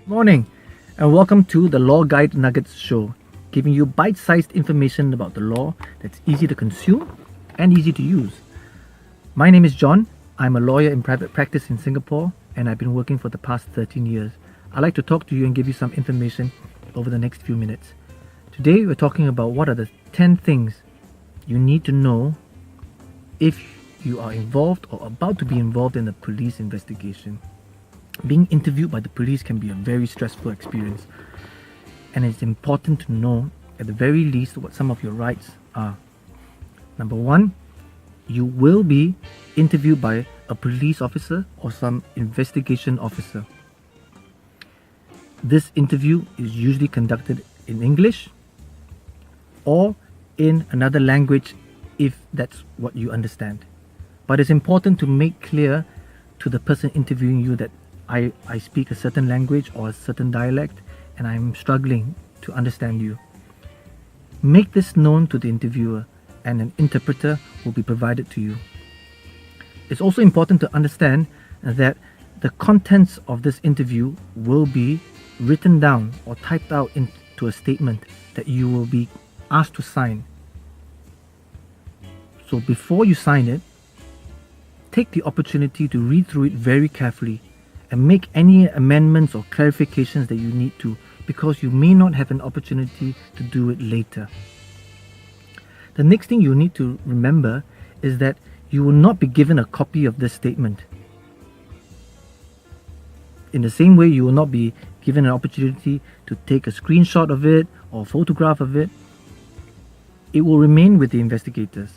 Morning, and welcome to the LawGuide Nuggets Show, giving you bite-sized information about the law that's easy to consume and easy to use. My name is John. I'm a lawyer in private practice in Singapore, and I've been working for the past 13 years. I'd like to talk to you and give you some information over the next few minutes. Today, we're talking about what are the 10 things you need to know if you are involved or about to be involved in a police investigation. Being interviewed by the police can be a very stressful experience, and it's important to know at the very least what some of your rights are. Number one, you will be interviewed by a police officer or some investigation officer. This interview is usually conducted in English or in another language if that's what you understand. But it's important to make clear to the person interviewing you that I speak a certain language or a certain dialect and I'm struggling to understand you. Make this known to the interviewer and an interpreter will be provided to you. It's also important to understand that the contents of this interview will be written down or typed out into a statement that you will be asked to sign. So before you sign it, take the opportunity to read through it very carefully and make any amendments or clarifications that you need to, because you may not have an opportunity to do it later. The next thing you need to remember is that you will not be given a copy of this statement. In the same way, you will not be given an opportunity to take a screenshot of it or a photograph of it. It will remain with the investigators.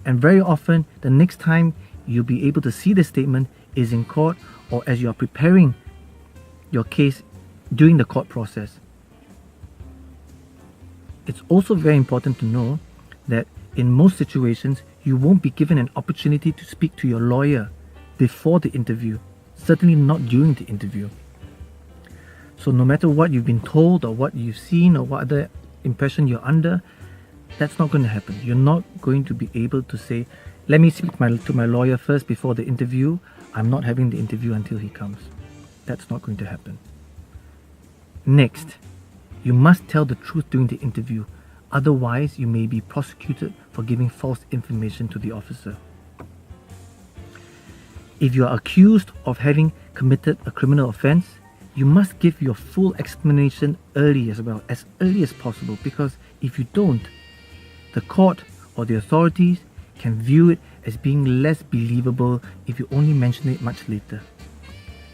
And very often, the next time you'll be able to see the statement is in court or as you are preparing your case during the court process. It's also very important to know that in most situations, you won't be given an opportunity to speak to your lawyer before the interview, certainly not during the interview. So no matter what you've been told or what you've seen or what other impression you're under, that's not going to happen. You're not going to be able to say, let me speak to my lawyer first before the interview. I'm not having the interview until he comes. That's not going to happen. Next, you must tell the truth during the interview. Otherwise, you may be prosecuted for giving false information to the officer. If you are accused of having committed a criminal offence, you must give your full explanation early as early as possible, because if you don't, the court or the authorities can view it as being less believable if you only mention it much later.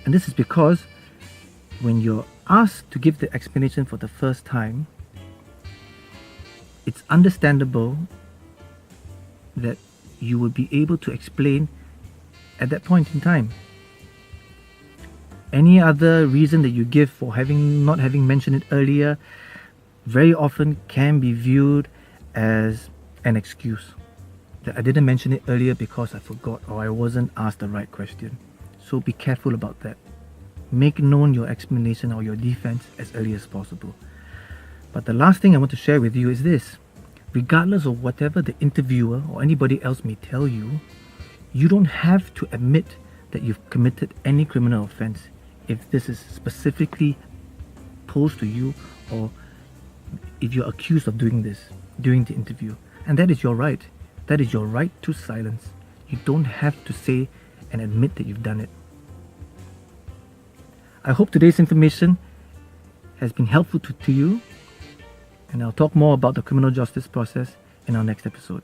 And this is because when you're asked to give the explanation for the first time, it's understandable that you will be able to explain at that point in time. Any other reason that you give for not having mentioned it earlier very often can be viewed as an excuse. That I didn't mention it earlier because I forgot or I wasn't asked the right question. So be careful about that. Make known your explanation or your defense as early as possible. But the last thing I want to share with you is this. Regardless of whatever the interviewer or anybody else may tell you, you don't have to admit that you've committed any criminal offense if this is specifically posed to you or if you're accused of doing this during the interview. And that is your right. That is your right to silence. You don't have to say and admit that you've done it. I hope today's information has been helpful to you, and I'll talk more about the criminal justice process in our next episode.